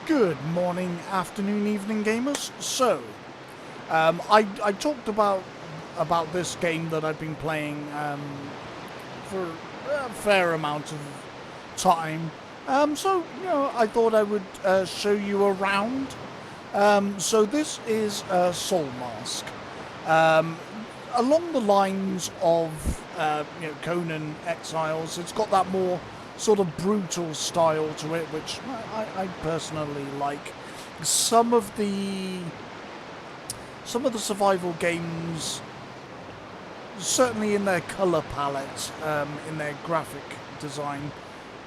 Good morning, afternoon, evening, gamers. I talked about this game that I've been playing for a fair amount of time. I thought I would show you around. So this is Soulmask. Um, Along the lines of Conan Exiles, it's got that more sort of brutal style to it, which I personally like. Some of the some of the survival games, certainly in their color palette, in their graphic design,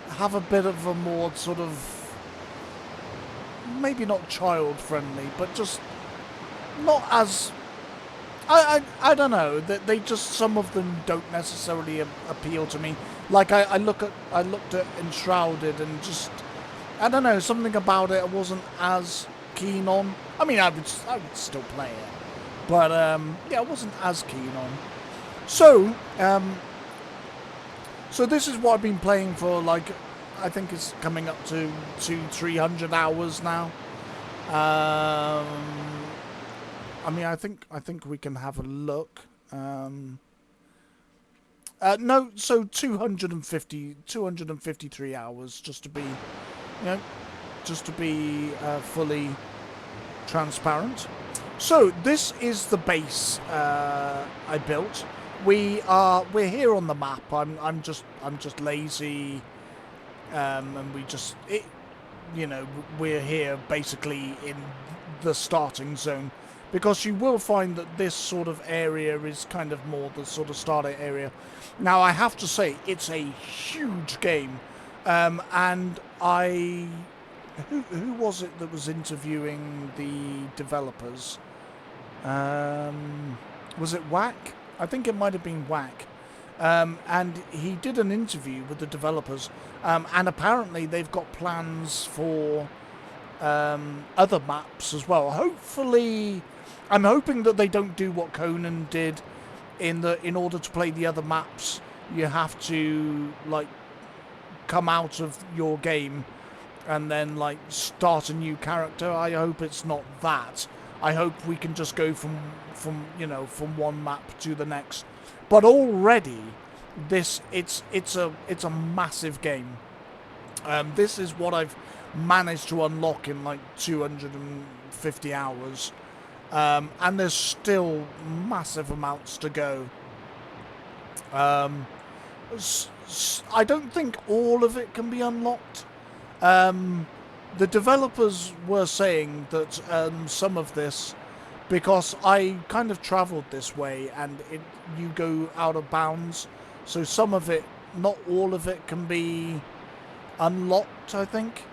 have a bit of a more sort of maybe not child friendly, but just not as I don't know that they just some of them don't necessarily appeal to me. Like I looked at Enshrouded and just I don't know, something about it I wasn't as keen on. I mean, I would still play it, but yeah, I wasn't as keen on. So so this is what I've been playing for. Like, I think it's coming up to 300 hours now. Um, I mean, I think we can have a look. No, so 253 hours, just to be, fully transparent. So this is the base I built. We're here on the map. I'm just lazy, and we're here basically in the starting zone, because you will find that this sort of area is kind of more the sort of starter area. Now, I have to say, it's a huge game, and who was it that was interviewing the developers? Was it Whack? I think it might have been Whack. And he did an interview with the developers, and apparently they've got plans for other maps as well. Hopefully, I'm hoping that they don't do what Conan did. In order to play the other maps, you have to like come out of your game and then like start a new character. I hope it's not that. I hope we can just go from one map to the next. But already, it's a massive game. This is what I've managed to unlock in like 250 hours. And there's still massive amounts to go. I don't think all of it can be unlocked. The developers were saying that some of this, because I kind of travelled this way and you go out of bounds, so some of it, not all of it, can be unlocked, I think,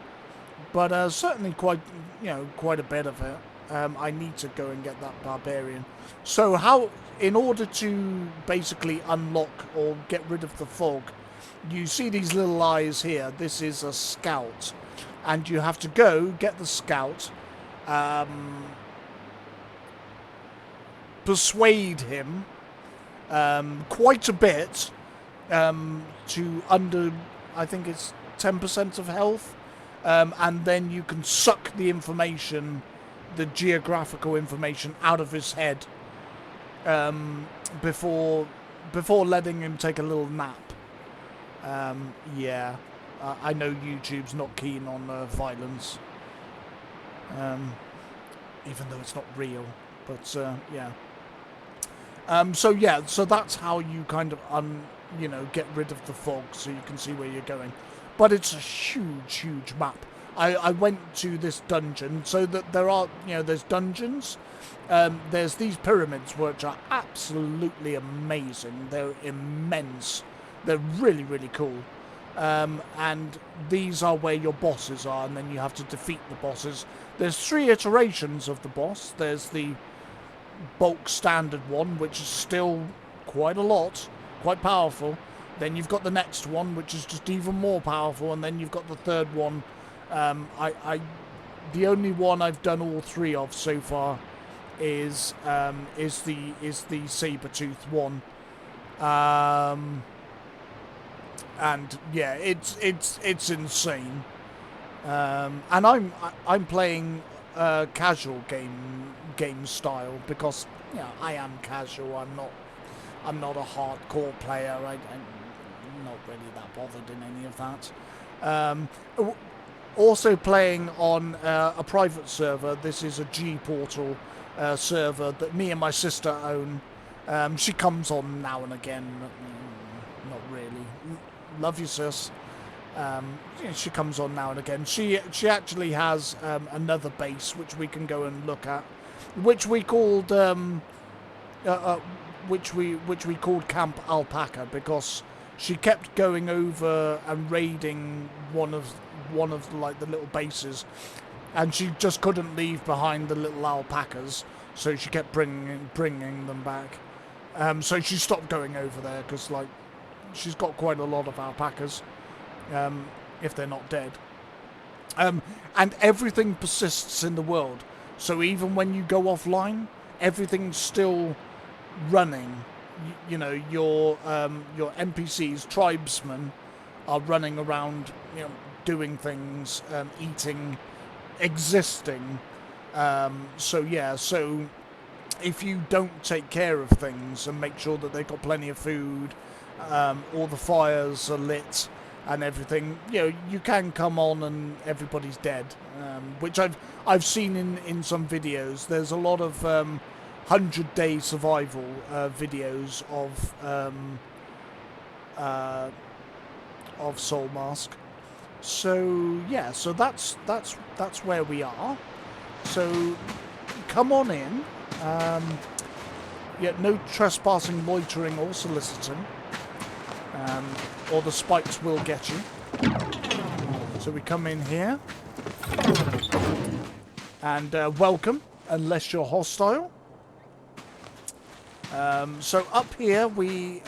but certainly quite a bit of it. I need to go and get that barbarian. So in order to basically unlock or get rid of the fog, you see these little eyes here. This is a scout, and you have to go get the scout, persuade him quite a bit, to under, I think it's 10% of health, and then you can suck the information, the geographical information, out of his head, before letting him take a little nap. Yeah, I know YouTube's not keen on violence, even though it's not real. But yeah. So that's how you kind of get rid of the fog, so you can see where you're going. But it's a huge map. I went to this dungeon, so that there's dungeons. There's these pyramids, which are absolutely amazing. They're immense. They're really cool. And these are where your bosses are, and then you have to defeat the bosses. There's 3 iterations of the boss. There's the bulk standard one, which is still quite a lot, quite powerful. Then you've got the next one, which is just even more powerful, and then you've got the third one. The only one I've done all 3 of so far is the saber-tooth one, and yeah, it's insane. And I'm playing casual game style because I am casual. I'm not a hardcore player. I'm not really that bothered in any of that. Also playing on a private server. This is a G Portal server that me and my sister own. She comes on now and again. Not really. Love you, sis. She comes on now and again. She actually has another base which we can go and look at, which we called which we called Camp Alpaca because she kept going over and raiding one of like the little bases, and she just couldn't leave behind the little alpacas, so she kept bringing them back. So she stopped going over there because like she's got quite a lot of alpacas. If they're not dead. And everything persists in the world. So even when you go offline, everything's still running. You know, your NPCs, tribesmen, are running around, doing things, eating, existing. So if you don't take care of things and make sure that they've got plenty of food, all the fires are lit, and everything, you can come on and everybody's dead, which I've seen in some videos. There's a lot of 100-day survival videos of Soulmask. So that's where we are. So come on in. No trespassing, loitering, or soliciting. Or the spikes will get you. So we come in here. And welcome, unless you're hostile. So up here we,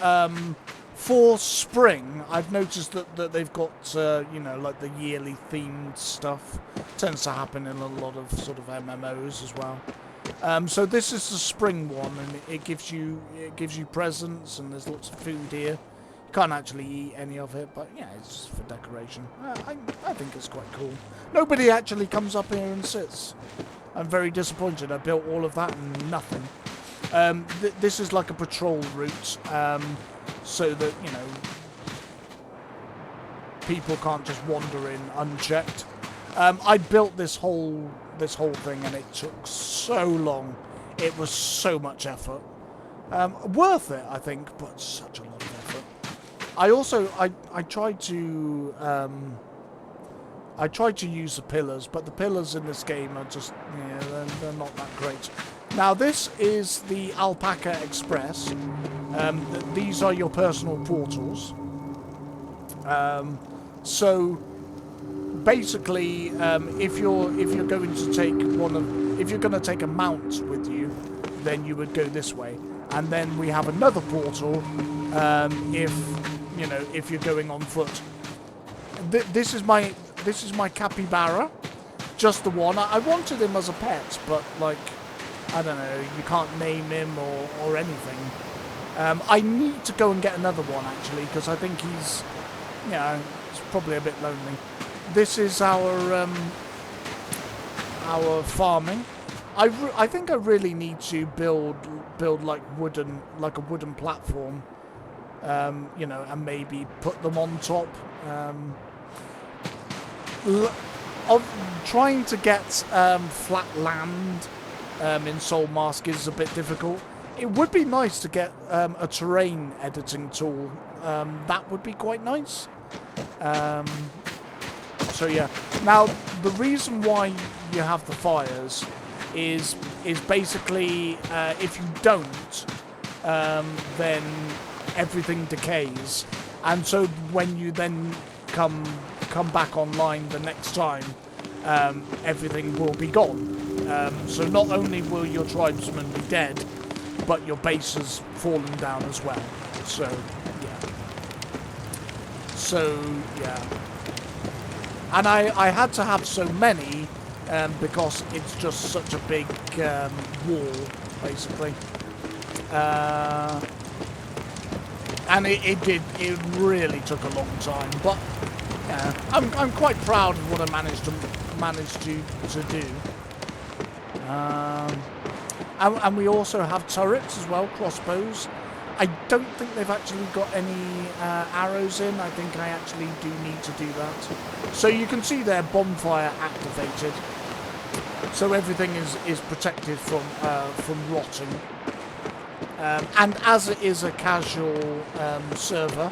for spring, I've noticed that they've got, like the yearly themed stuff. Tends to happen in a lot of sort of MMOs as well. So this is the spring one, and it gives you presents, and there's lots of food here. Can't actually eat any of it, but it's just for decoration. I think it's quite cool. Nobody actually comes up here and sits. I'm very disappointed. I built all of that and nothing. This is like a patrol route, so that people can't just wander in unchecked. I built this whole thing, and it took so long. It was so much effort. Worth it, I think, but such a lot of effort. I also I tried to use the pillars, but the pillars in this game are just they're not that great. Now this is the Alpaca Express. These are your personal portals. So basically, if you're going to take a mount with you, then you would go this way, and then we have another portal if you're going on foot. This is my capybara, just the one. I wanted him as a pet, but like I don't know, you can't name him or anything. I need to go and get another one actually, because I think he's probably a bit lonely. This is our farming. I think I really need to build like a wooden platform, and maybe put them on top. Of trying to get flat land in Soulmask is a bit difficult. It would be nice to get a terrain editing tool. That would be quite nice. So yeah. Now the reason why you have the fires is basically if you don't, then everything decays, and so when you then come back online the next time, everything will be gone. So not only will your tribesmen be dead, but your base has fallen down as well. So yeah. And I had to have so many because it's just such a big wall, basically. And it really took a long time, but yeah, I'm quite proud of what I managed to do. And we also have turrets as well, crossbows. I don't think they've actually got any arrows in. I think I actually do need to do that. So you can see their bonfire activated. So everything is protected from rotting. And as it is a casual server,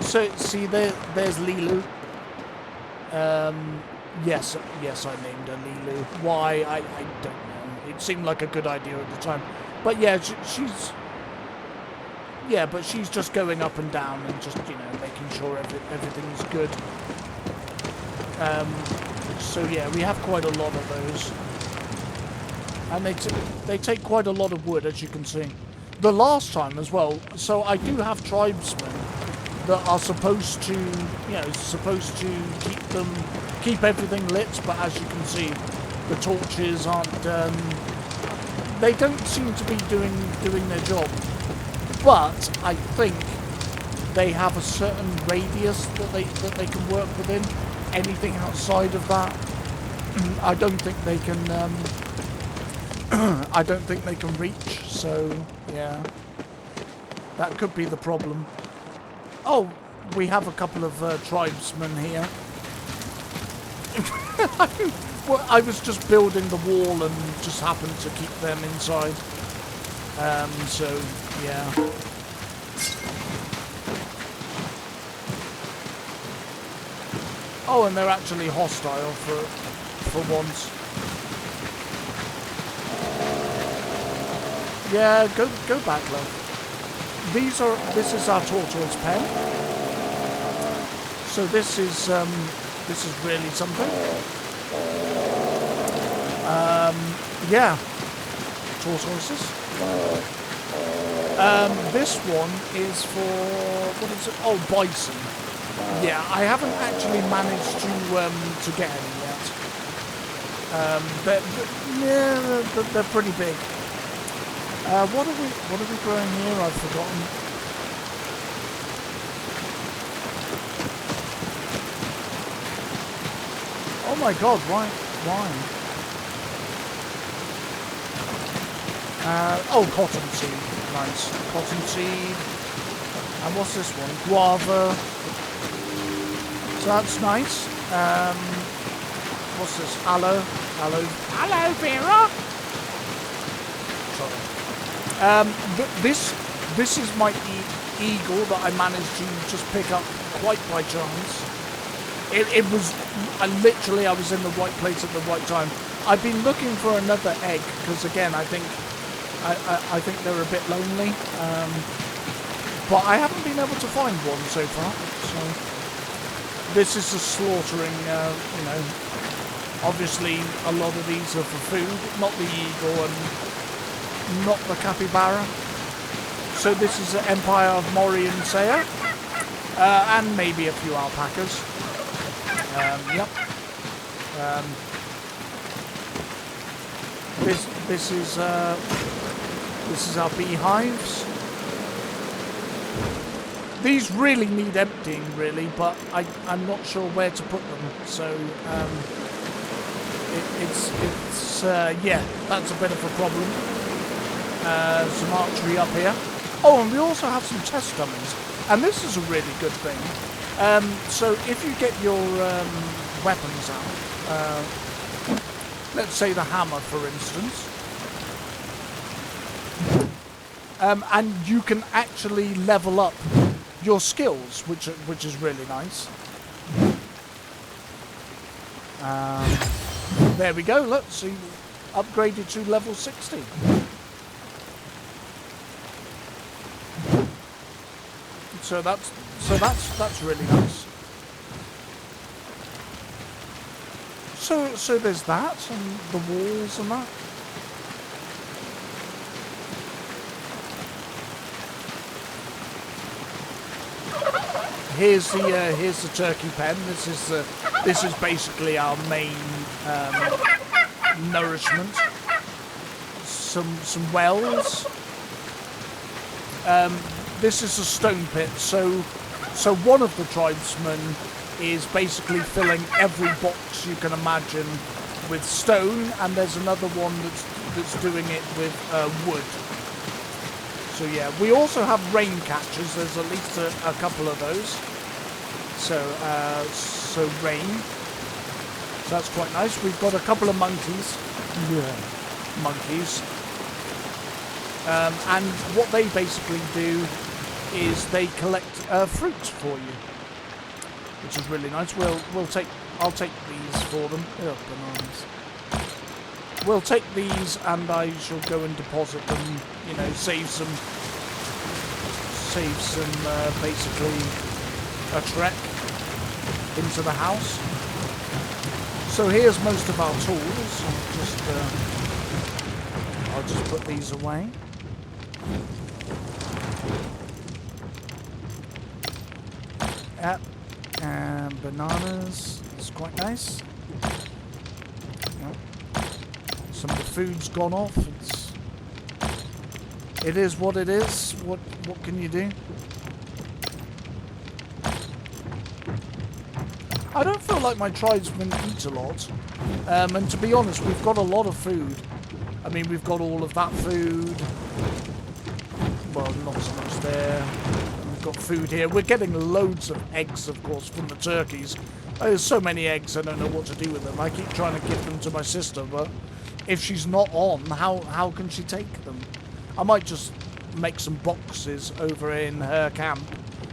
so see there's Lilu. Yes, I named her Lilu. Why I don't know. It seemed like a good idea at the time, but yeah, she's just going up and down and just making sure everything's good. So yeah, we have quite a lot of those, and they take quite a lot of wood, as you can see. The last time as well. So I do have tribesmen that are supposed to keep everything lit, but as you can see, the torches aren't. They don't seem to be doing their job. But I think they have a certain radius that they can work within. Anything outside of that, I don't think they can. I don't think they can reach. So yeah, that could be the problem. Oh, we have a couple of tribesmen here. Well, I was just building the wall and just happened to keep them inside. So yeah. Oh, and they're actually hostile for once. Yeah, go back, love. This is our tortoise pen. So this is really something. Yeah, tortoises. This one is for, what is it? Oh, bison. Yeah, I haven't actually managed to get any yet. They're pretty big. What are we growing here? I've forgotten. Oh my God! Why? Oh, cotton seed. Nice. Cotton seed. And what's this one? Guava. So that's nice. What's this? Aloe vera. Sorry. This is my eagle that I managed to just pick up quite by chance. It was I was in the right place at the right time. I've been looking for another egg because again I think they're a bit lonely. But I haven't been able to find one so far. So this is a slaughtering. Obviously a lot of these are for food, not the eagle and not the capybara. So this is the Empire of Mori and Saya, and maybe a few alpacas. Yep. This is our beehives. These really need emptying, really, but I'm not sure where to put them. So yeah, that's a bit of a problem. Some archery up here. Oh, and we also have some test dummies, and this is a really good thing. So if you get your weapons out, let's say the hammer, for instance, and you can actually level up your skills, which is really nice. There we go. Let's see, upgraded to level 60. So that's really nice. So there's that, and the walls and that. Here's the turkey pen. This is basically our main nourishment. Some wells. This is a stone pit. So one of the tribesmen is basically filling every box you can imagine with stone, and there's another one that's doing it with wood. So yeah, we also have rain catchers. There's at least a couple of those. So rain. So that's quite nice. We've got a couple of monkeys. Yeah, monkeys. And what they basically do is they collect fruit for you, which is really nice. I'll take these for them. Oh, bananas. We'll take these, and I shall go and deposit them. You know, save some basically a trek into the house. So here's most of our tools. I'll just put these away. Yep. And bananas. It's quite nice. Yep. Some of the food's gone off. It is what it is. What can you do? I don't feel like my tribesmen eat a lot. And to be honest, we've got a lot of food. I mean, we've got all of that food. Well, not so much there. We've got food here. We're getting loads of eggs, of course, from the turkeys. There's so many eggs, I don't know what to do with them. I keep trying to give them to my sister, but if she's not on, how can she take them? I might just make some boxes over in her camp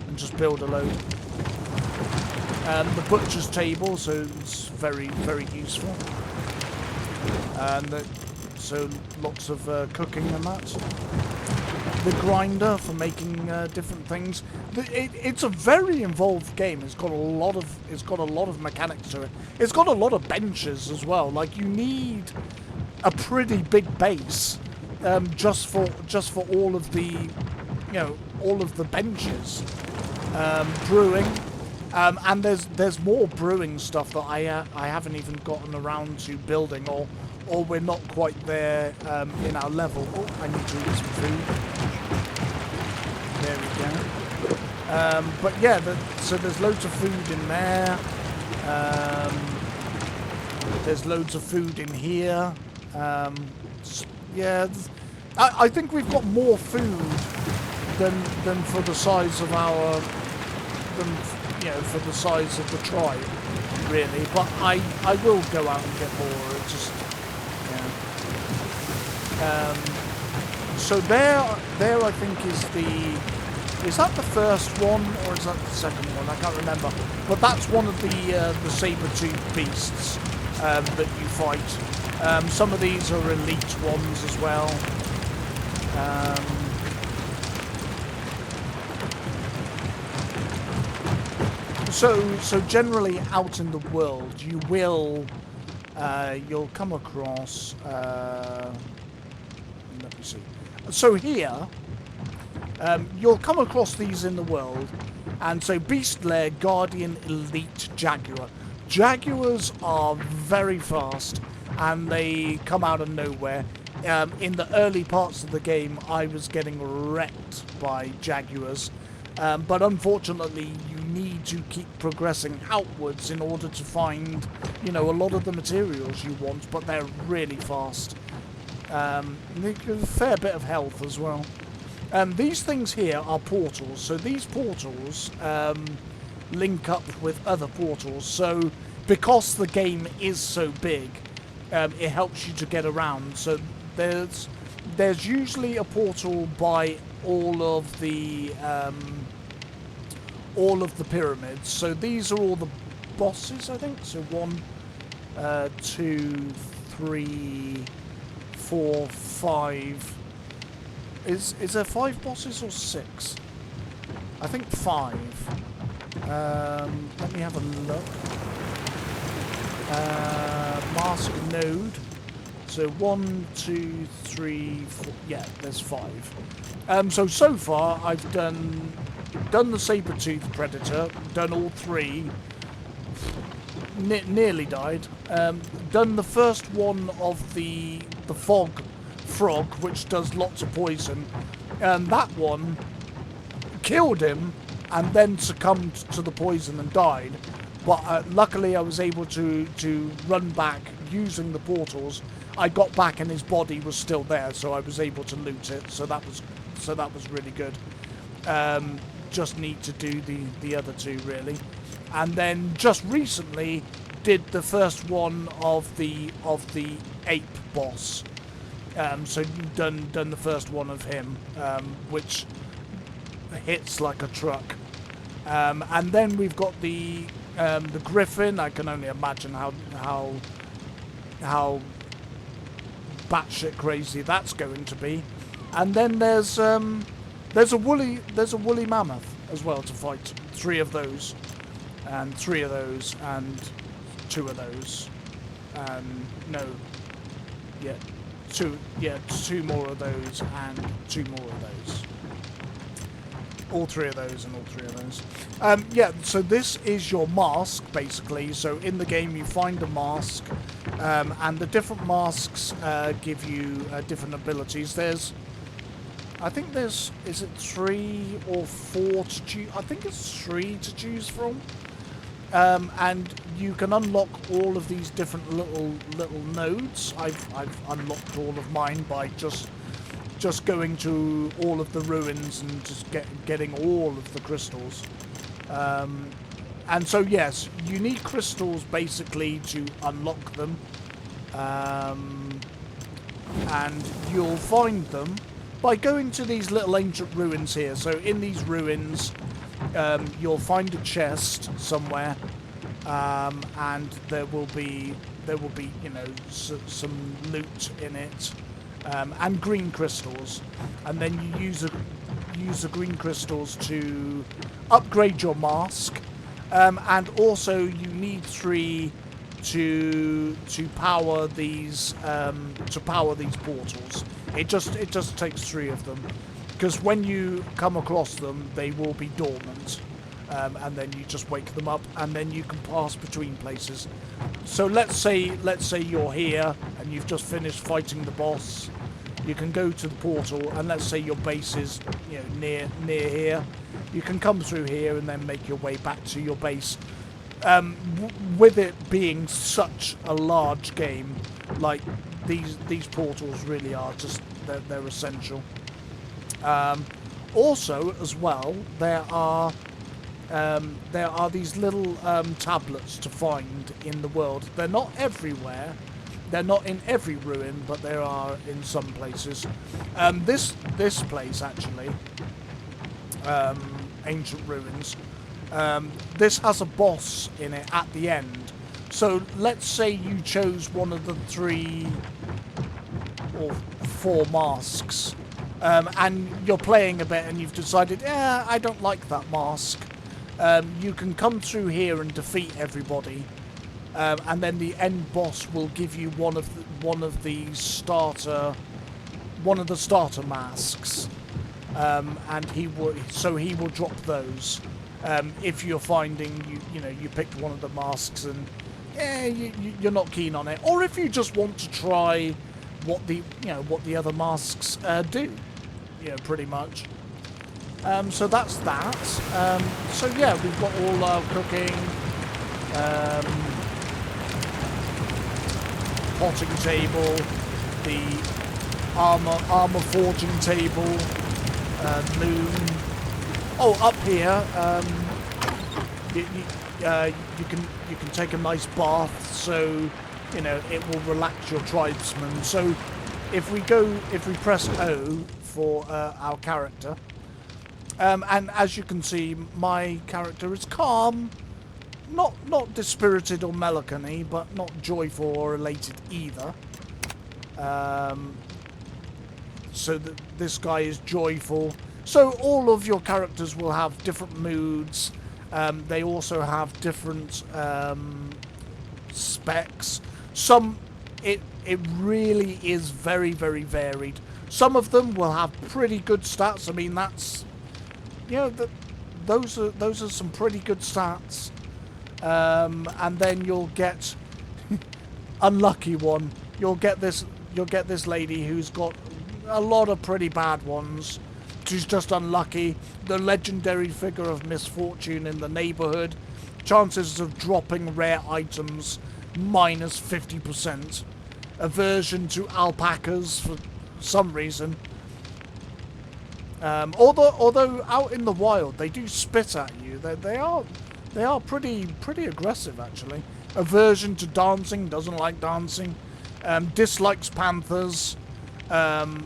and just build a load. The butcher's table, so it's very, very useful. And so lots of cooking and that. The grinder for making different things. It's a very involved game. It's got a lot of mechanics to it. It's got a lot of benches as well. Like, you need a pretty big base just for all of the benches. Brewing. And there's more brewing stuff that I haven't even gotten around to building, or we're not quite there in our level. Oh, I need to eat some food. There we go. But yeah, so there's loads of food in there. There's loads of food in here. Yeah, I think we've got more food than for the size of our for the size of the tribe, really. But I will go out and get more. It's just, yeah. So there I think is that the first one or is that the second one? I can't remember. But that's one of the saber-toothed beasts that you fight. Some of these are elite ones as well. So generally out in the world, you'll come across. Let me see. So here, you'll come across these in the world, and so Beast Lair, Guardian, Elite, Jaguar. Jaguars are very fast, and they come out of nowhere. In the early parts of the game, I was getting wrecked by Jaguars, but unfortunately, you need to keep progressing outwards in order to find, a lot of the materials you want, but they're really fast. They give a fair bit of health as well. These things here are portals, so these portals link up with other portals, so because the game is so big, it helps you to get around. So there's usually a portal by all of the pyramids. So these are all the bosses, I think. So 1, 2, 3, 4, 5. Is there 5 bosses or 6? I think 5. Let me have a look. Mask node. So 1, 2, 3, 4. Yeah, there's 5. So far I've done the saber-toothed predator, done all 3, nearly died, done the first one of the frog, which does lots of poison, and that one killed him and then succumbed to the poison and died, but luckily I was able to run back using the portals. I got back and his body was still there, so I was able to loot it. So that was really good. Just need to do the other two really, and then just recently did the first one of the ape boss. So done the first one of him, which hits like a truck. And then we've got the griffin. I can only imagine how batshit crazy that's going to be. And then there's a woolly mammoth as well to fight. 3 of those, and 3 of those, and 2 of those, and no, yeah, 2 more of those, and 2 more of those. All 3 of those and all 3 of those. Yeah, so this is your mask, basically. So in the game you find a mask, and the different masks give you different abilities. I think is it 3 or 4 to choose? I think it's 3 to choose from. And you can unlock all of these different little nodes. I've unlocked all of mine by just going to all of the ruins and just getting all of the crystals. And so yes, you need crystals basically to unlock them. And you'll find them by going to these little ancient ruins here. So in these ruins, you'll find a chest somewhere, and there will be some loot in it, and green crystals, and then you use the green crystals to upgrade your mask, and also you need 3 to power these portals. It just takes 3 of them, because when you come across them, they will be dormant, and then you just wake them up, and then you can pass between places. So let's say you're here and you've just finished fighting the boss. You can go to the portal, and let's say your base is near here. You can come through here and then make your way back to your base. With it being such a large game, like these portals really are just they're essential. Also, as well, there are these little tablets to find in the world. They're not everywhere. They're not in every ruin, but they are in some places. This place actually, ancient ruins. This has a boss in it at the end. So let's say you chose one of the 3 or 4 masks, and you're playing a bit and you've decided, I don't like that mask. You can come through here and defeat everybody, and then the end boss will give you one of the starter masks, and he will drop those. If you're finding you picked one of the masks and you're not keen on it, or if you just want to try what the other masks do, pretty much. So that's that. So yeah, we've got all our cooking, potting table, the armor forging table, moon. Oh, up here, you can take a nice bath, so it will relax your tribesmen. So if we press O for our character, and as you can see, my character is calm, not dispirited or melancholy, but not joyful or elated either. So this guy is joyful. So all of your characters will have different moods. They also have different specs. It really is very, very varied. Some of them will have pretty good stats. I mean, that's those are some pretty good stats. And then you'll get unlucky one. You'll get this lady who's got a lot of pretty bad ones. She's just unlucky. The legendary figure of misfortune in the neighborhood chances of dropping rare items minus 50%. Aversion to alpacas for some reason. Although out in the wild they do spit at you. They are pretty aggressive actually. Aversion to dancing, doesn't like dancing. Dislikes panthers.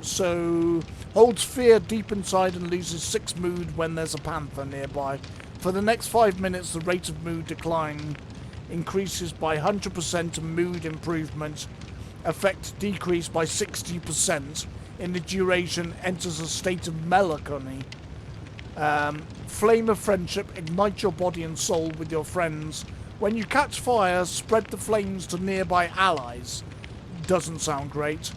So holds fear deep inside and loses 6 mood when there's a panther nearby. For the next 5 minutes, the rate of mood decline increases by 100% and mood improvement effect decrease by 60%. In the duration, enters a state of melancholy. Flame of friendship, ignite your body and soul with your friends. When you catch fire, spread the flames to nearby allies. Doesn't sound great.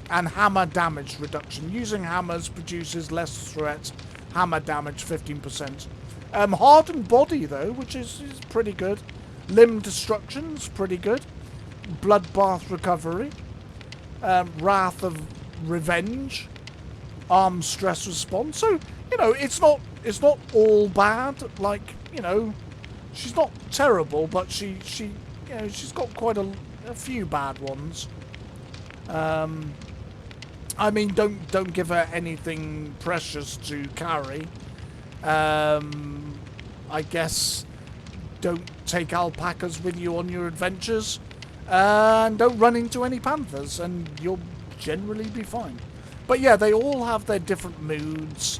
And hammer damage reduction. Using hammers produces less threat. Hammer damage 15%. Hardened body though, which is pretty good. Limb destruction's pretty good. Bloodbath recovery. Wrath of revenge. Arm stress response. So, you know, it's not all bad. Like, you know, she's not terrible, but she you know, she's got quite a few bad ones. I mean, don't give her anything precious to carry. I guess don't take alpacas with you on your adventures. And don't run into any panthers, and you'll generally be fine. But yeah, they all have their different moods.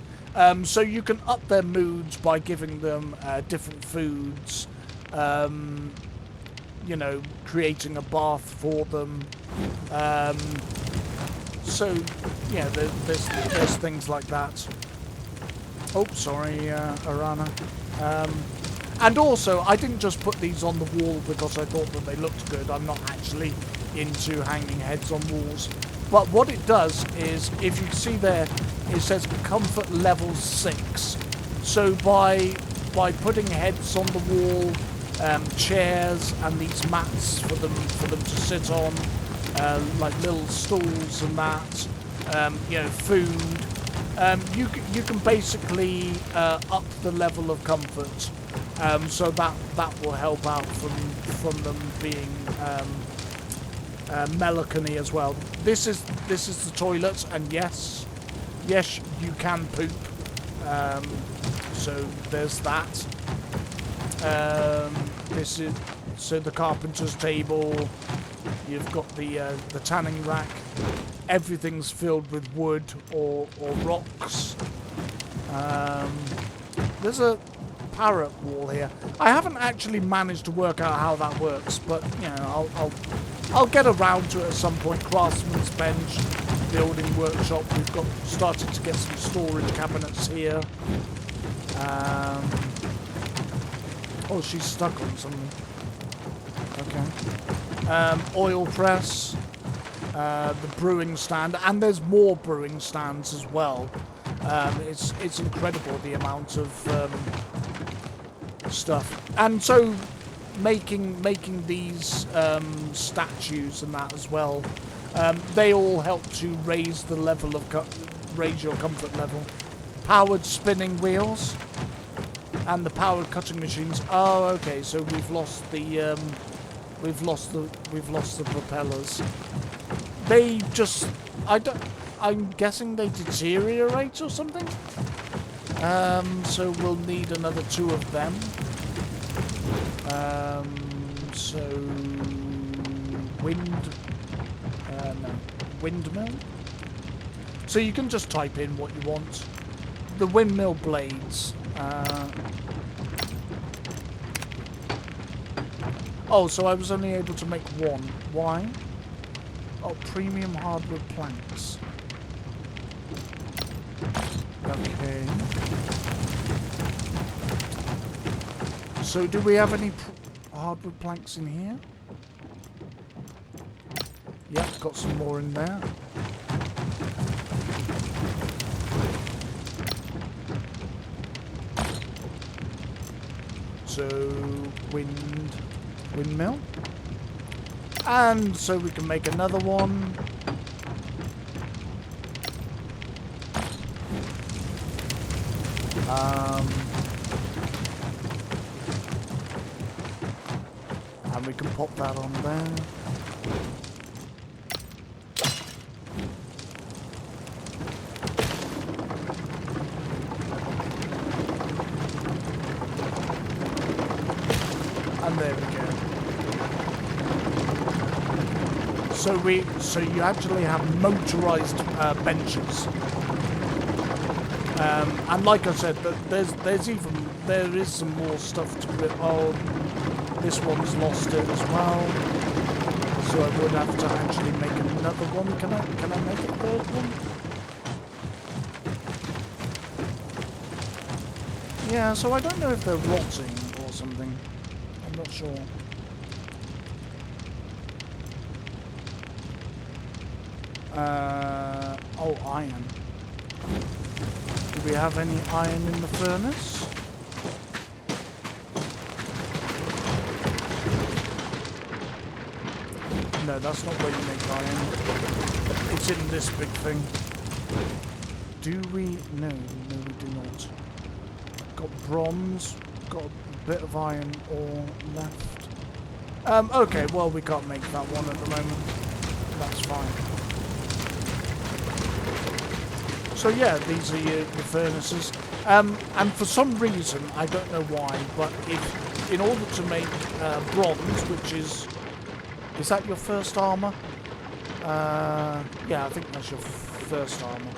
So you can up their moods by giving them different foods. You know, creating a bath for them. So yeah, there's things like that. Oh, sorry, Arana. And also, I didn't just put these on the wall because I thought that they looked good. I'm not actually into hanging heads on walls. But what it does is, if you see there, it says comfort level 6. So by putting heads on the wall, chairs and these mats for them to sit on, like little stools and that, you know, food. You can basically up the level of comfort, so that will help out from them being melancholy as well. This is the toilet, and yes, you can poop. So there's that. This is the carpenter's table. You've got the tanning rack. Everything's filled with wood or rocks. There's a parrot wall here. I haven't actually managed to work out how that works, but you know, I'll get around to it at some point. Craftsman's bench, building workshop. We've got started to get some storage cabinets here. Oh, she's stuck on something. Okay. Oil press. The brewing stand, and there's more brewing stands as well. It's incredible the amount of stuff, and so making these statues and that as well. They all help to raise the level of raise your comfort level. Powered spinning wheels and the powered cutting machines. Oh, okay. So we've lost the propellers. They just, I'm guessing they deteriorate or something. So we'll need another 2 of them. So windmill. So you can just type in what you want. The windmill blades. Oh, so I was only able to make 1. Why? Oh, premium hardwood planks. Okay. So do we have any hardwood planks in here? Yep, got some more in there. So, windmill. And so we can make another one. And we can pop that on there. And there we go. So you actually have motorized benches. And like I said, there is some more stuff to rip. Oh, this one's lost it as well. So I would have to actually make another one. Can I make a third one? Yeah, so I don't know if they're rotting or something. I'm not sure. Oh, iron. Do we have any iron in the furnace? No, that's not where you make iron. It's in this big thing. Do we? No, we do not. Got bronze. Got a bit of iron ore left. Okay, well, we can't make that one at the moment. That's fine. So yeah, these are your furnaces. And for some reason, I don't know why, but in order to make bronze, which is that your first armor? Yeah, I think that's your first armor.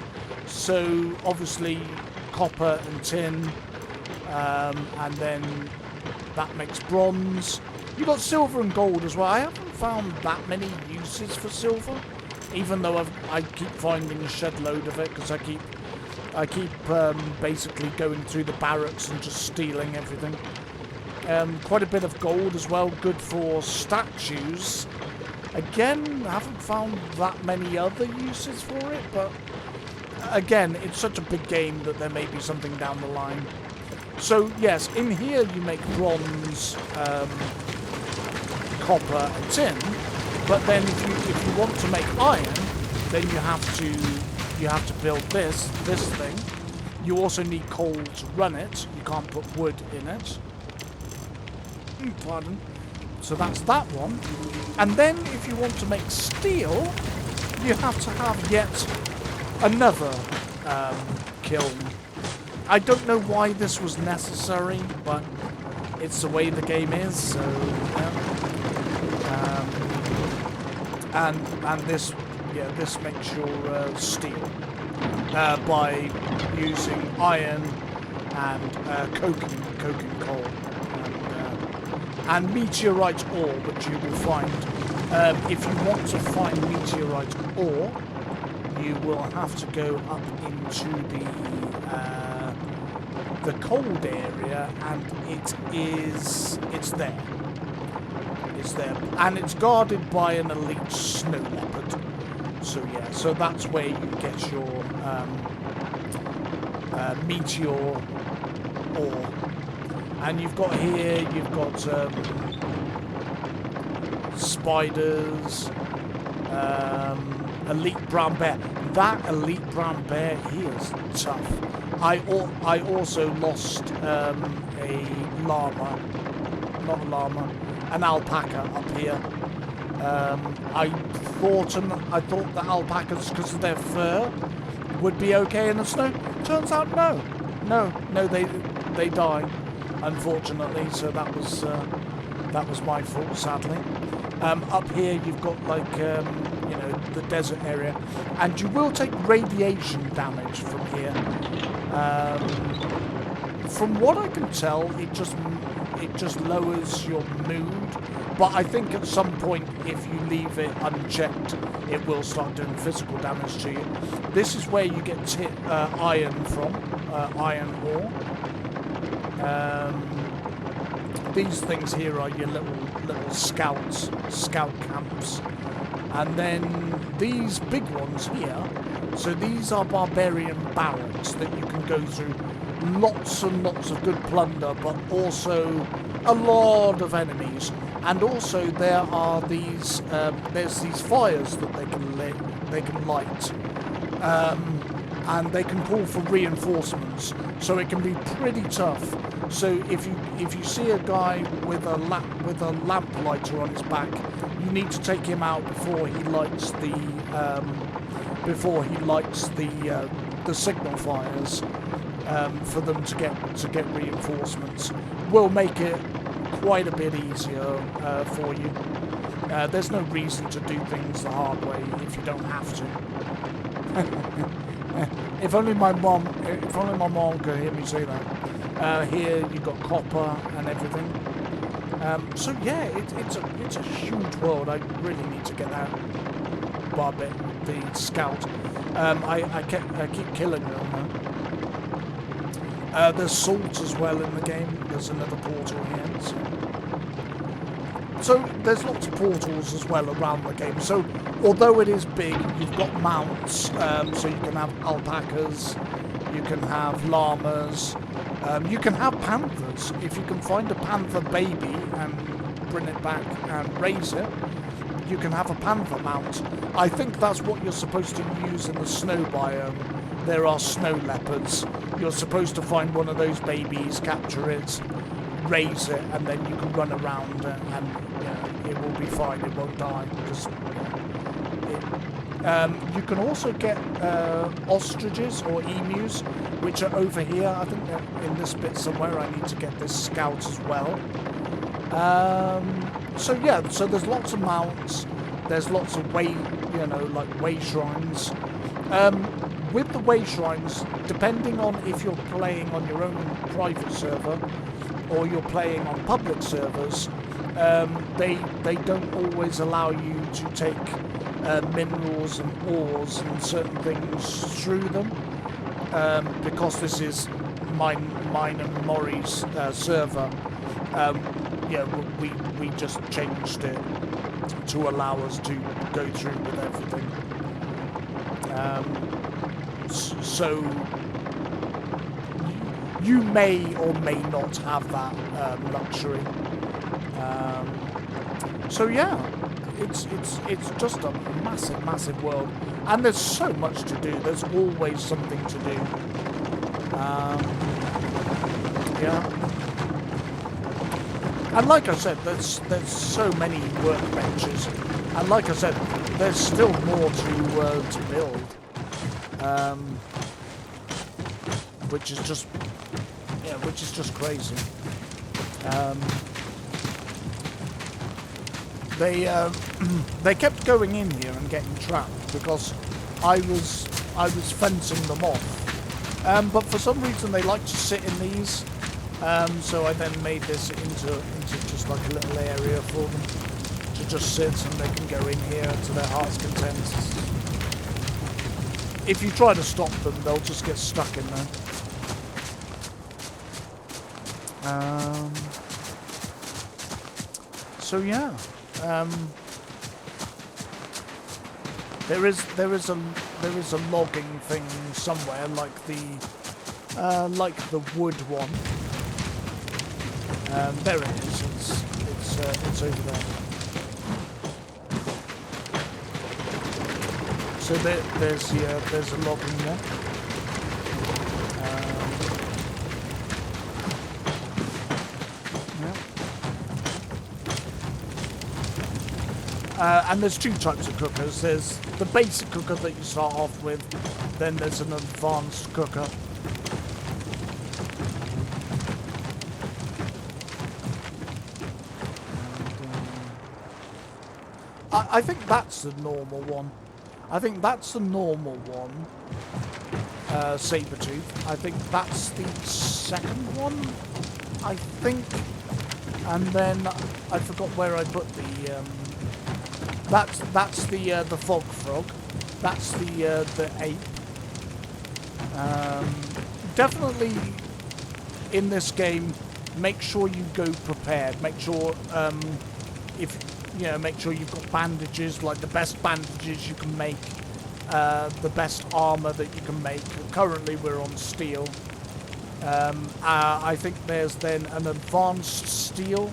So obviously copper and tin, and then that makes bronze. You've got silver and gold as well. I haven't found that many uses for silver, even though I keep finding a shed load of it, because I keep basically going through the barracks and just stealing everything. Quite a bit of gold as well, good for statues. Again, I haven't found that many other uses for it, but again, it's such a big game that there may be something down the line. So yes, in here you make bronze, copper and tin, but then if you want to make iron, then you have to build this thing. You also need coal to run it. You can't put wood in it. Pardon. So that's that one. And then if you want to make steel, you have to have yet another kiln. I don't know why this was necessary, but it's the way the game is. So yeah. And this makes your steel by using iron and coking coal and meteorite ore, which you will find. If you want to find meteorite ore, you will have to go up into the cold area, and it's there. It's there, and it's guarded by an elite snow leopard. So yeah, so that's where you get your meteor ore. And you've got spiders, elite brown bear. That elite brown bear, he is tough. I also lost a llama, not a llama, an alpaca up here. I thought the alpacas, because of their fur, would be okay in the snow. Turns out no, they die, unfortunately. So that was my fault, sadly. Up here you've got like the desert area, and you will take radiation damage from here. From what I can tell, it just lowers your mood. But I think at some point, if you leave it unchecked, it will start doing physical damage to you. This is where you get iron from, iron ore. These things here are your little scout camps. And then these big ones here, so these are barbarian barracks that you can go through. Lots and lots of good plunder, but also a lot of enemies. And also there are these, there's these fires that they can light. and they can call for reinforcements, so it can be pretty tough. So if you see a guy with a lamp lighter on his back, you need to take him out before he lights the signal fires, for them to get reinforcements. Will make it quite a bit easier for you. There's no reason to do things the hard way if you don't have to. If only my mom could hear me say that. Here you've got copper and everything. So yeah, it's a huge world. I really need to get that barbet, the scout. I keep killing them though. There's salt as well in the game. There's another portal here. So there's lots of portals as well around the game. So although it is big, you've got mounts. So you can have alpacas, you can have llamas, you can have panthers. If you can find a panther baby and bring it back and raise it, you can have a panther mount. I think that's what you're supposed to use in the snow biome. There are snow leopards. You're supposed to find one of those babies, capture it, raise it, and then you can run around and it will be fine. It won't die because you can also get ostriches or emus, which are over here. I think they're in this bit somewhere. I need to get this scout as well. So yeah, so there's lots of mounts. There's lots of way shrines. With the way shrines, depending on if you're playing on your own private server or you're playing on public servers, they don't always allow you to take minerals and ores and certain things through them, because this is mine and Mori's server. We just changed it to allow us to go through with everything. So you may or may not have that luxury. So yeah, it's just a massive world, and there's so much to do. There's always something to do. Yeah. And like I said, there's so many workbenches, and like I said, there's still more to build, which is just crazy. They kept going in here and getting trapped because I was fencing them off, but for some reason they like to sit in these. So I then made this into just like a little area for them to just sit, and they can go in here to their heart's content. If you try to stop them, they'll just get stuck in there. So yeah, there is a logging thing somewhere, like the wood one. There it is. It's over there. So there's a logging one. And there's two types of cookers. There's the basic cooker that you start off with. Then there's an advanced cooker. I think that's the normal one. Sabertooth. I think that's the second one. I think. And then I forgot where I put the. That's the fog frog. That's the ape. Definitely in this game, make sure you go prepared. Make sure make sure you've got bandages, like the best bandages you can make, the best armor that you can make. Currently we're on steel. I think there's then an advanced steel,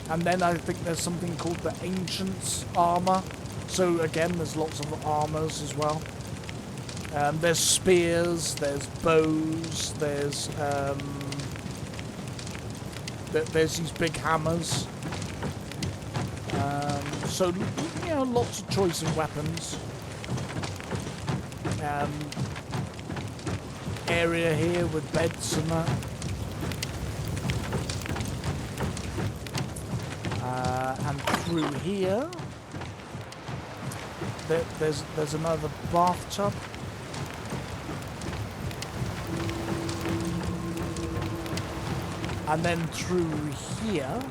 and then I think there's something called the Ancient's armor. So again, there's lots of armors as well. There's spears, there's bows, there's these big hammers. So, you know, lots of choice in weapons. Area here with beds and that. And through here, there's another bathtub. And then through here,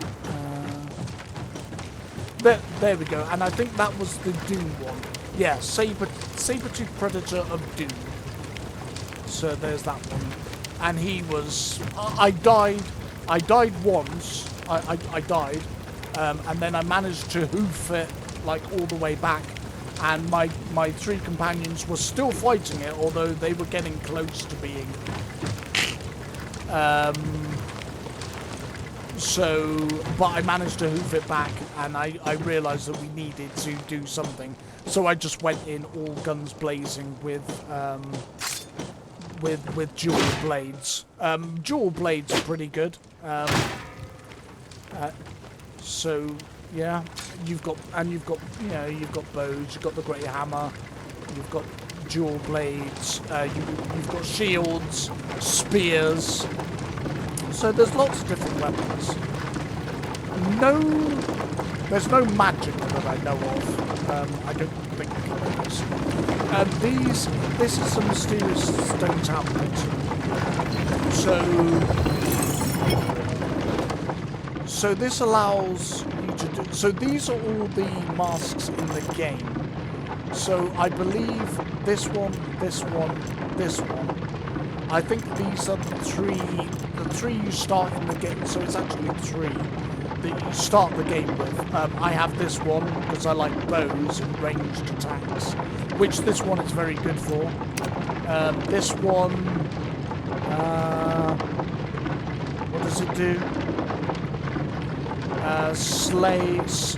there we go. And I think that was the Doom one. Yeah, Saber-tooth Predator of Doom. So there's that one. And he was... I died once. I died. And then I managed to hoof it, like, all the way back. And my 3 companions were still fighting it, although they were getting close to being... but I managed to hoof it back, and I realised that we needed to do something. So I just went in all guns blazing with dual blades. Dual blades are pretty good. So yeah, you've got bows, you've got the great hammer, you've got dual blades, you've got shields, spears. So there's lots of different weapons. There's no magic that I know of. I don't think there is. This is a mysterious stone tablet. So this allows you to do. So these are all the masks in the game. So I believe this one, this one, this one. I think these are the three you start in the game, so it's actually 3 that you start the game with. I have this one because I like bows and ranged attacks, which this one is very good for. This one, what does it do? Slays,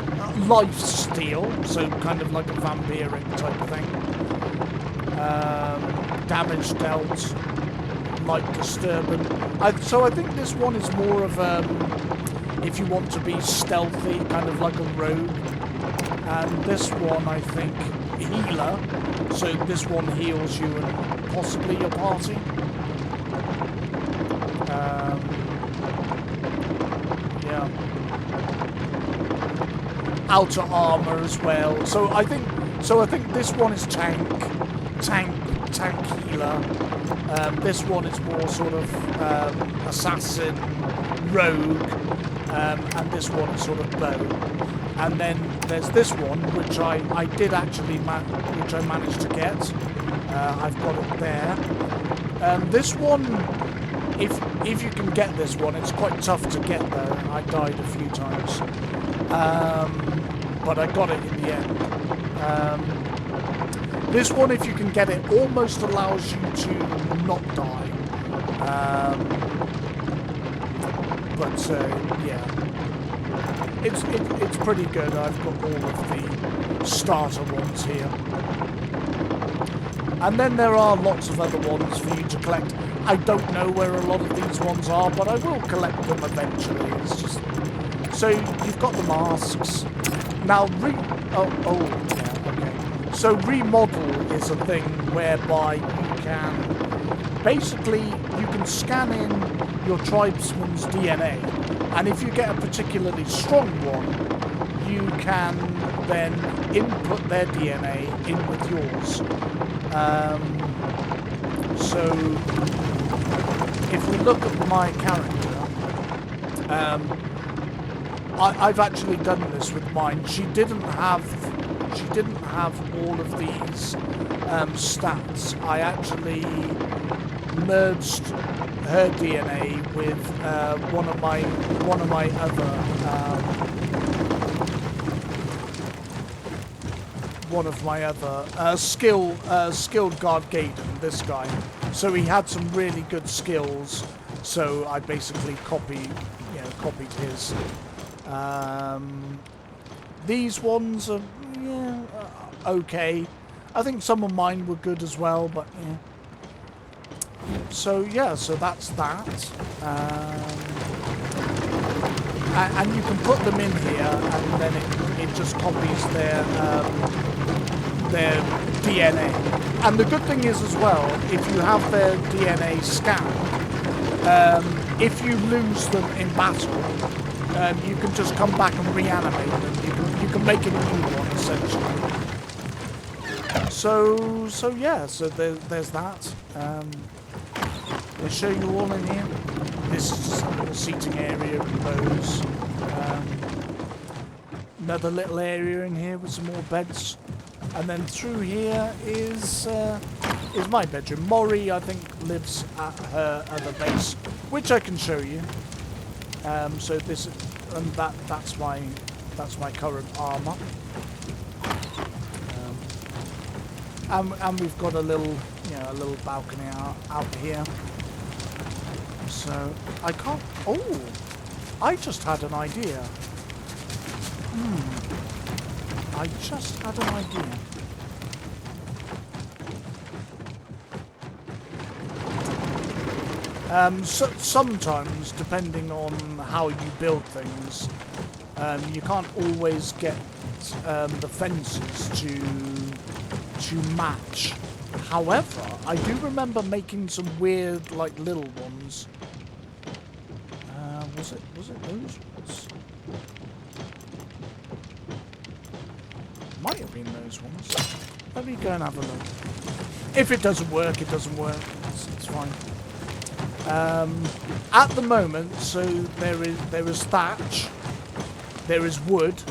life steal, so kind of like a vampiric type of thing. Damage dealt. Light disturbance. So I think this one is more of if you want to be stealthy, kind of like a rogue. And this one, I think, healer. So this one heals you and possibly your party. Yeah. Outer armor as well. So I think this one is tank healer. This one is more sort of assassin, rogue, and this one is sort of bow. And then there's this one, which I did actually which I managed to get. I've got it there. This one, if you can get this one, it's quite tough to get though. I died a few times, but I got it in the end. This one, if you can get it, almost allows you to not die. Yeah, it's pretty good. I've got all of the starter ones here, and then there are lots of other ones for you to collect. I don't know where a lot of these ones are, but I will collect them eventually. It's just so you've got the masks now. So remodel is a thing whereby you can scan in your tribesman's DNA, and if you get a particularly strong one, you can then input their DNA in with yours. So if we look at my character, I've actually done this with mine. She didn't have all of these stats. I actually merged her DNA with one of my other skilled guard Gaiden, this guy. So he had some really good skills. So I basically copied his. These ones are okay. I think some of mine were good as well, but yeah. So yeah, so that's that. And you can put them in here, and then it just copies their DNA. And the good thing is as well, if you have their DNA scanned, if you lose them in battle, you can just come back and reanimate them. You can make a new one essentially. So yeah, so there's that. I'll show you all in here. This is just a little seating area with those. Another little area in here with some more beds. And then through here is my bedroom. Maury, I think, lives at her other base, which I can show you. So this and that's my current armor. And we've got a little balcony out here. So I can't. Oh, I just had an idea. I just had an idea. So sometimes, depending on how you build things, you can't always get the fences to match. However, I do remember making some weird, like, little ones. Was it those ones? Might have been those ones. Let me go and have a look. If it doesn't work, it doesn't work. It's fine. At the moment, so there is thatch, there is wood,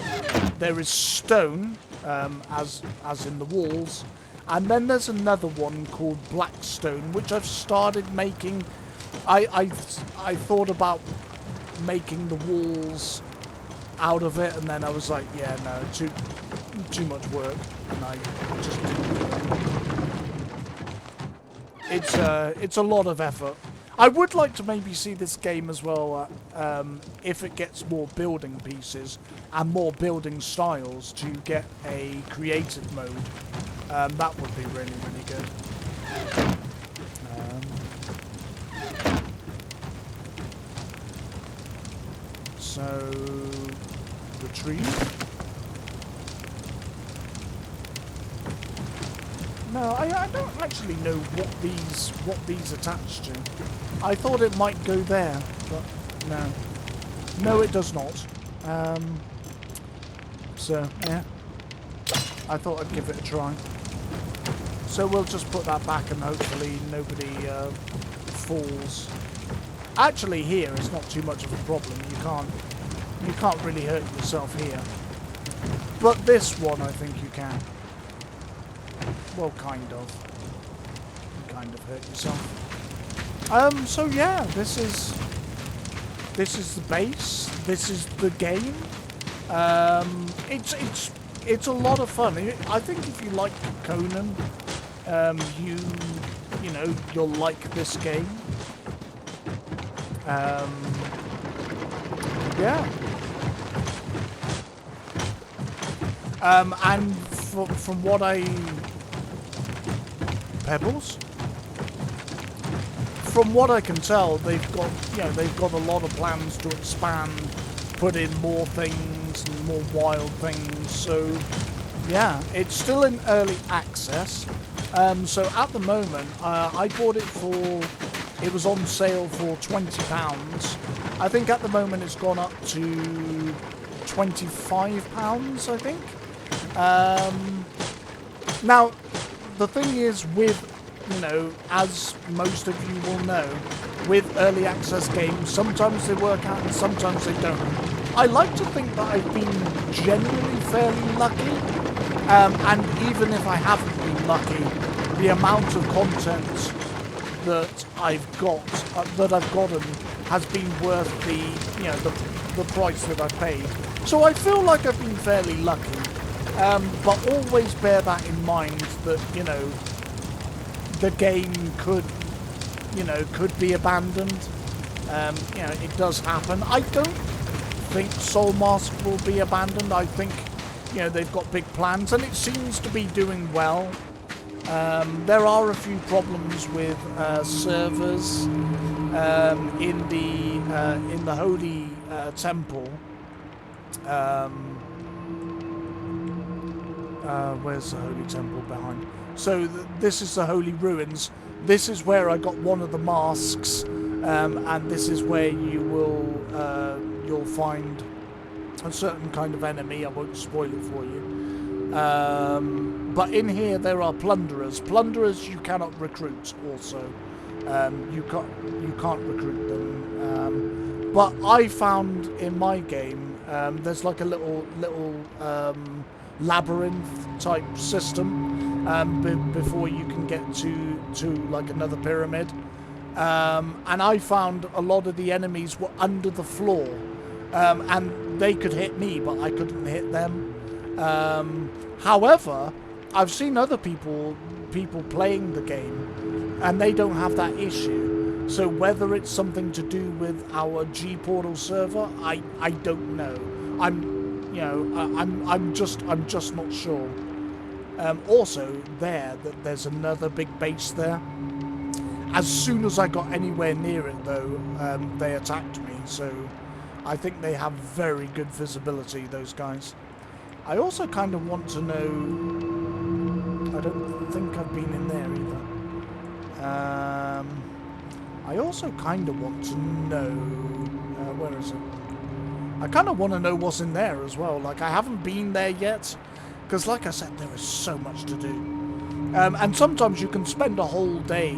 there is stone, as in the walls, and then there's another one called blackstone, which I've started making. I thought about making the walls out of it, and then I was like, yeah, no, too much work, and I just didn't. It's a lot of effort. I would like to maybe see this game as well, if it gets more building pieces and more building styles, to get a creative mode. That would be really, really good. So, retrieve. No, I don't actually know what these attach to. I thought it might go there, but no. No, it does not. So, yeah. I thought I'd give it a try. So we'll just put that back and hopefully nobody falls. Actually here it's not too much of a problem. You can't really hurt yourself here. But this one I think you can. Well, kind of. You kind of hurt yourself. So yeah, this is the base. This is the game. It's a lot of fun. I think if you like Conan, you'll like this game. Yeah. And from what Pebbles? From what I can tell, they've got a lot of plans to expand, put in more things and more wild things. So yeah, it's still in early access. So at the moment, I bought it it was on sale for £20. I think at the moment it's gone up to £25, I think. Now, the thing is with, as most of you will know, with early access games, sometimes they work out and sometimes they don't. I like to think that I've been generally fairly lucky, and even if I haven't been lucky, the amount of content that I've gotten has been worth the price that I paid. So I feel like I've been fairly lucky, but always bear that in mind that the game could be abandoned. It does happen. I don't think Soulmask will be abandoned. I think they've got big plans, and it seems to be doing well. There are a few problems with servers in the Holy Temple. Where's the Holy Temple behind? So this is the Holy Ruins. This is where I got one of the masks, and this is where you'll find a certain kind of enemy. I won't spoil it for you. But in here there are plunderers. Plunderers you cannot recruit. Also, you can't recruit them. But I found in my game there's like a little labyrinth type system before you can get to like another pyramid. And I found a lot of the enemies were under the floor, and they could hit me, but I couldn't hit them. However, I've seen other people playing the game, and they don't have that issue. So whether it's something to do with our G Portal server, I don't know. I'm just not sure. Also, there's another big base there. As soon as I got anywhere near it, though, they attacked me. So I think they have very good visibility, those guys. I also kind of want to know... I don't think I've been in there either. I also kind of want to know... where is it? I kind of want to know what's in there as well. Like, I haven't been there yet. Because, like I said, there is so much to do. And sometimes you can spend a whole day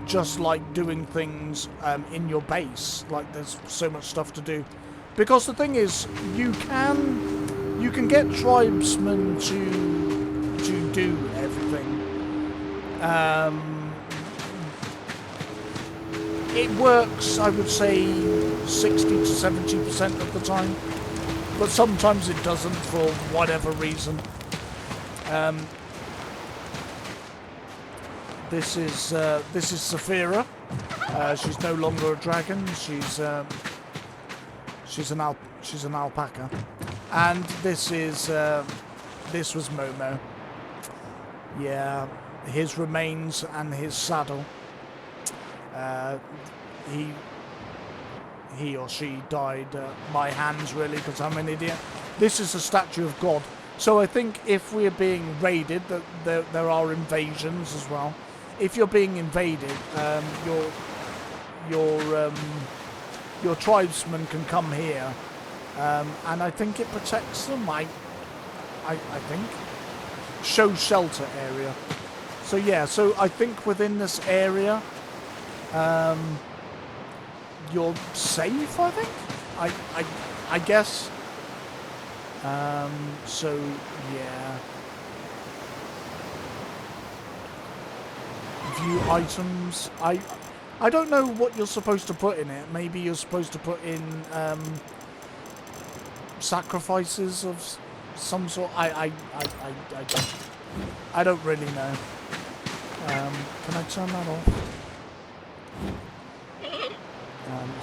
just, like, doing things in your base. Like, there's so much stuff to do. Because the thing is, you can get tribesmen to do everything. It works, I would say, 60 to 70% of the time, but sometimes it doesn't for whatever reason. This is Saphira. She's no longer a dragon. She's an alpaca, and this was Momo. Yeah, his remains and his saddle. He or she died at my hands, really, because I'm an idiot. This is a statue of God. So I think if we're being raided, that there are invasions as well. If you're being invaded, your tribesmen can come here, and I think it protects them. I think show shelter area. So yeah, so I think within this area, you're safe. I think. I guess. So yeah. View items. I don't know what you're supposed to put in it. Maybe you're supposed to put in sacrifices of some sort. I don't really know. Can I turn that off?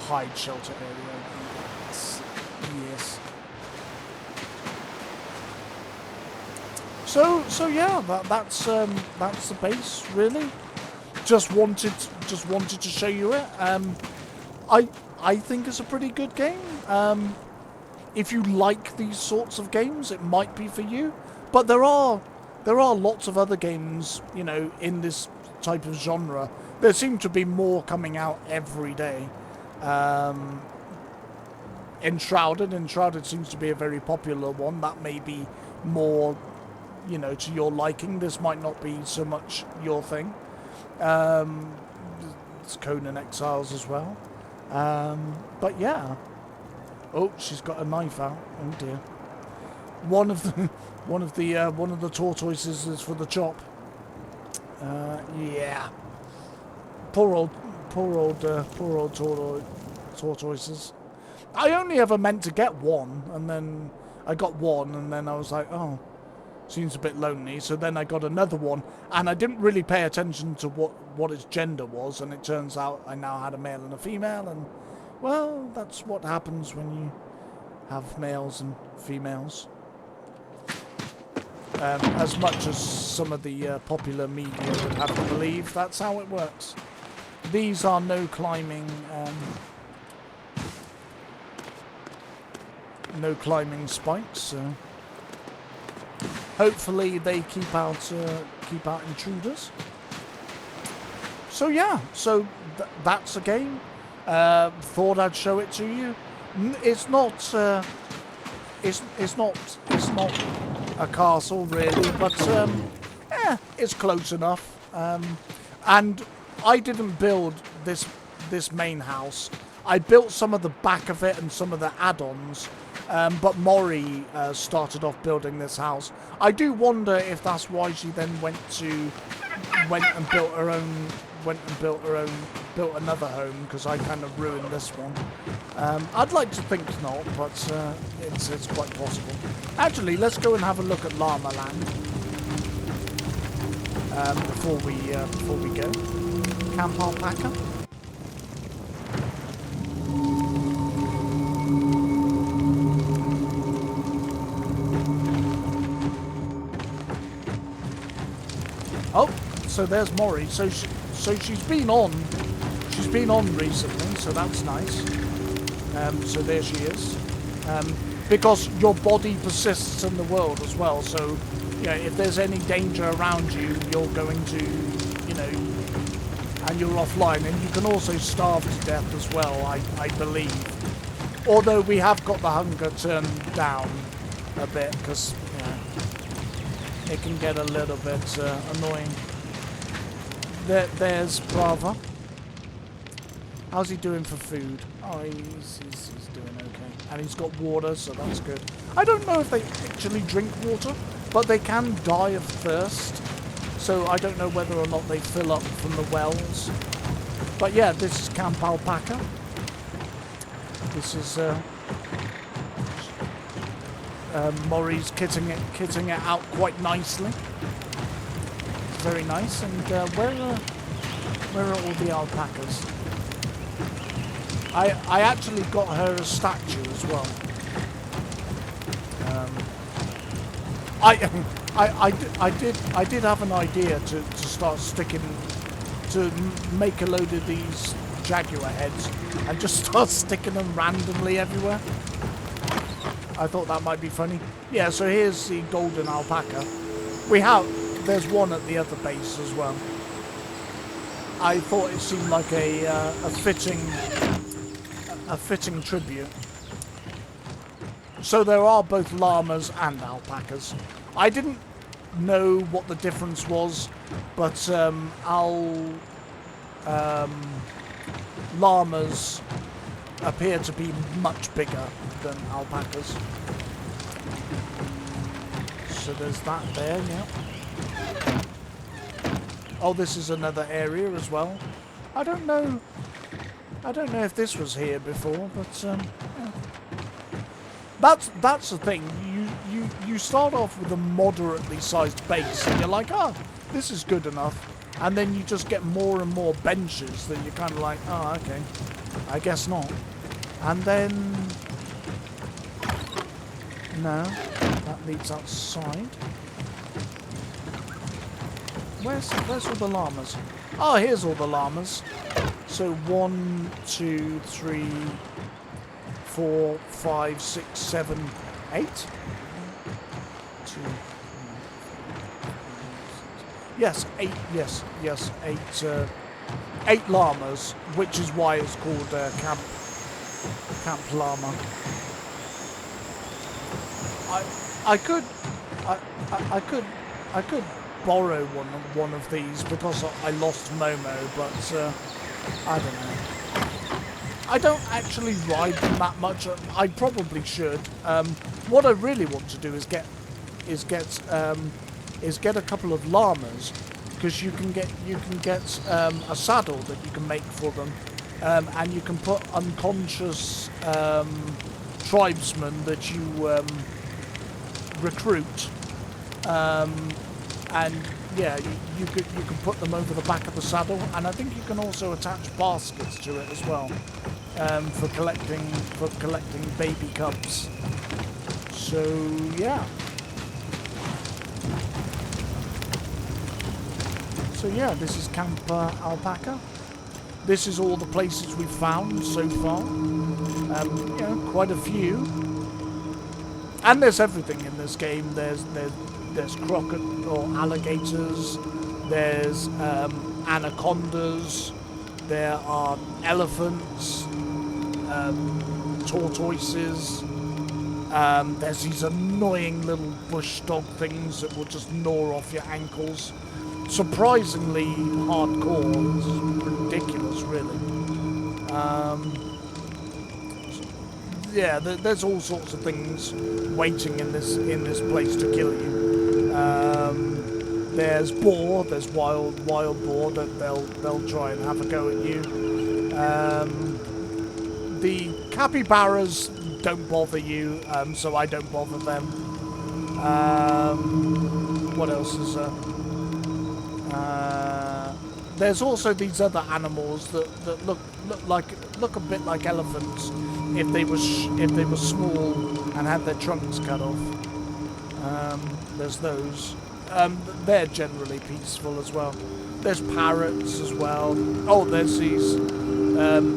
Hide shelter area. Yes. So yeah, that's the base, really. Just wanted to show you it. I think it's a pretty good game. If you like these sorts of games, it might be for you. But there are lots of other games, you know, in this type of genre. There seem to be more coming out every day. Enshrouded seems to be a very popular one. That may be more, you know, to your liking. This might not be so much your thing. It's Conan Exiles as well. But yeah. Oh, she's got a knife out. Oh dear. One of the tortoises is for the chop. Yeah. Poor old tortoises. I only ever meant to get one, and then I got one, and then I was like, oh, seems a bit lonely. So then I got another one, and I didn't really pay attention to what its gender was, and it turns out I now had a male and a female, and well, that's what happens when you have males and females. As much as some of the popular media would have to believe, that's how it works. These are no climbing spikes, so hopefully they keep out intruders. So yeah, so that's a game. Thought I'd show it to you. It's not a castle really, but it's close enough. And I didn't build this main house. I built some of the back of it and some of the add-ons, but Mori started off building this house. I do wonder if that's why she then went and built another home, because I kind of ruined this one. I'd like to think not, but it's quite possible. Actually, let's go and have a look at Llama Land before we go. Camp Alpaca. Oh, so there's Mori. So she's been on recently, so that's nice. So there she is. Because your body persists in the world as well. So, you know, if there's any danger around you, you're going to, you know, and you're offline. And you can also starve to death as well, I believe. Although we have got the hunger turned down a bit, because, you know, it can get a little bit annoying. There's Brava. How's he doing for food? Oh, he's doing okay. And he's got water, so that's good. I don't know if they actually drink water, but they can die of thirst. So I don't know whether or not they fill up from the wells. But yeah, this is Camp Alpaca. This is Mori's kitting it out quite nicely. Very nice. And where are all the alpacas? I actually got her a statue as well. I did have an idea to start to make a load of these jaguar heads and just start sticking them randomly everywhere. I thought that might be funny. Yeah, so here's the golden alpaca. There's one at the other base as well. I thought it seemed like a fitting tribute. So there are both llamas and alpacas. I didn't know what the difference was, but llamas appear to be much bigger than alpacas. So there's that there, yeah. Oh, this is another area as well. I don't know if this was here before, but yeah. That's the thing. You start off with a moderately sized base, and you're like, oh, this is good enough, and then you just get more and more benches that you're kind of like, oh, okay, I guess not. And then no, that leads outside. Where's all the llamas? Oh, here's all the llamas. So 1, 2, 3, 4, 5, 6, 7, 8. 2. Yes, 8. Yes, 8. 8 llamas, which is why it's called Camp Llama. I could borrow one of these because I lost Momo, but I don't know. I don't actually ride them that much. I probably should. What I really want to do is get a couple of llamas, because you can get a saddle that you can make for them, and you can put unconscious tribesmen that you recruit. And yeah, you can put them over the back of the saddle, and I think you can also attach baskets to it as well, for collecting baby cubs. So yeah, So yeah, this is Camp Alpaca. This is all the places we've found so far. You know, quite a few. And there's everything in this game. There's crocodile or alligators. There's anacondas. There are elephants, tortoises. There's these annoying little bush dog things that will just gnaw off your ankles. Surprisingly hardcore. This is ridiculous, really. Yeah, there's all sorts of things waiting in this place to kill you. There's boar. There's wild boar that they'll try and have a go at you. The capybaras don't bother you, so I don't bother them. What else is there? There's also these other animals that look a bit like elephants if they were small and had their trunks cut off. There's those. They're generally peaceful as well. There's parrots as well. Oh, there's these.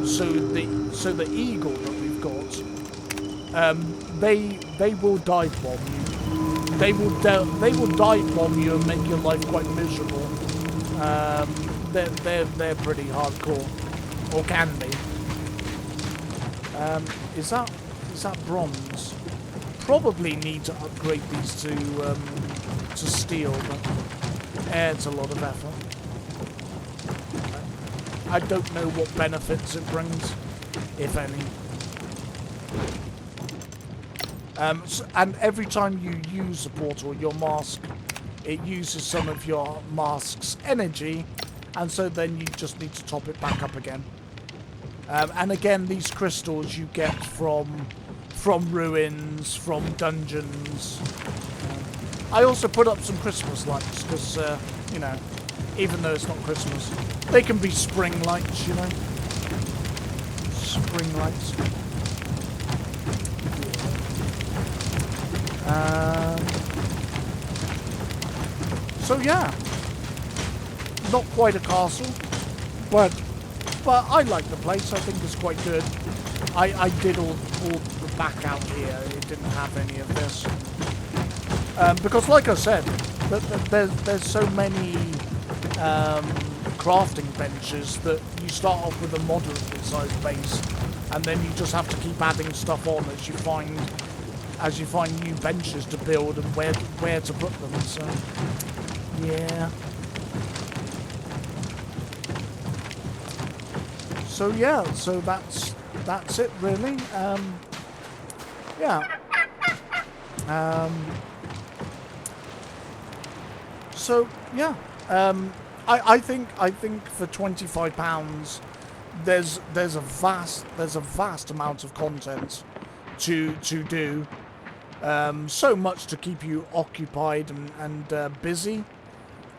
So the eagle that we've got. They will dive bomb you. They will dive bomb you and make your life quite miserable. They're pretty hardcore, or can be. Is that bronze? Probably need to upgrade these to steel, but it's a lot of effort. I don't know what benefits it brings, if any. And every time you use the portal, your mask, it uses some of your mask's energy, and so then you just need to top it back up again. And again, these crystals you get from ruins, from dungeons. I also put up some Christmas lights because, you know, even though it's not Christmas, they can be spring lights, you know. Spring lights. So yeah, not quite a castle, but I like the place. I think it's quite good. I did all the back out here. It didn't have any of this because, like I said, there's so many crafting benches that you start off with a moderately sized base, and then you just have to keep adding stuff on as you find new benches to build and where to put them. So yeah. So yeah, so that's it really. Yeah. So yeah. I think for £25 there's a vast amount of content to do. So much to keep you occupied and busy.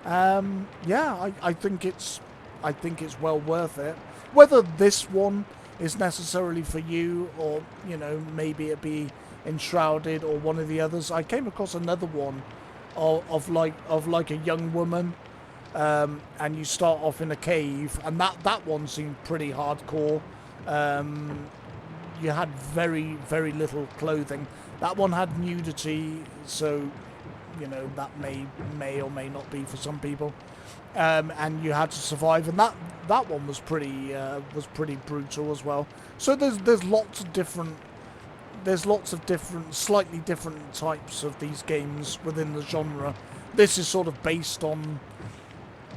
Yeah, I think it's well worth it. Whether this one is necessarily for you, or you know, maybe it be Enshrouded or one of the others. I came across another one of like a young woman, and you start off in a cave, and that one seemed pretty hardcore. You had very little clothing. That one had nudity, so you know that may or may not be for some people. And you had to survive, and that one was pretty brutal as well. So there's lots of different slightly different types of these games within the genre. This is sort of based on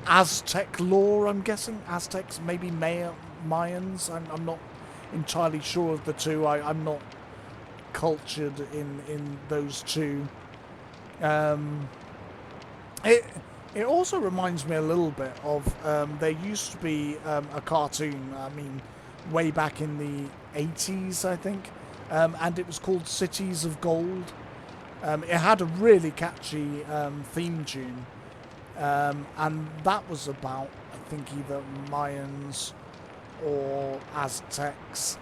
Aztec lore, I'm guessing. Aztecs, maybe Mayans. I'm not entirely sure of the two. I'm not cultured in those two. It also reminds me a little bit of there used to be a cartoon, I mean way back in the 80s I think, and it was called Cities of Gold. It had a really catchy theme tune, and that was about, I think, either Mayans or Aztecs,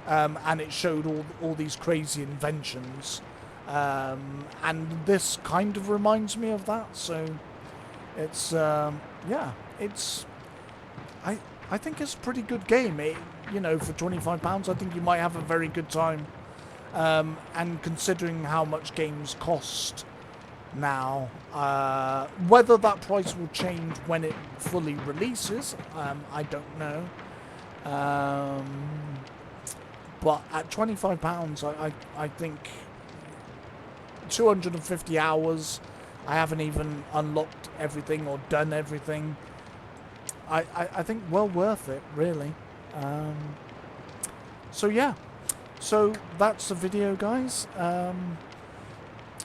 and it showed all these crazy inventions. And this kind of reminds me of that. So it's yeah, it's I think it's a pretty good game. You know, for £25, I think you might have a very good time. And considering how much games cost now, whether that price will change when it fully releases, I don't know. But at £25, I think 250 hours. I haven't even unlocked everything or done everything. I think well worth it, really. So yeah, so that's the video, guys.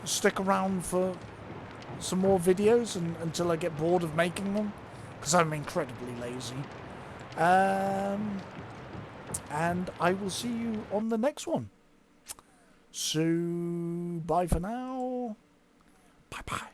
Stick around for some more videos until I get bored of making them, because I'm incredibly lazy. And I will see you on the next one. So bye for now. Bye bye.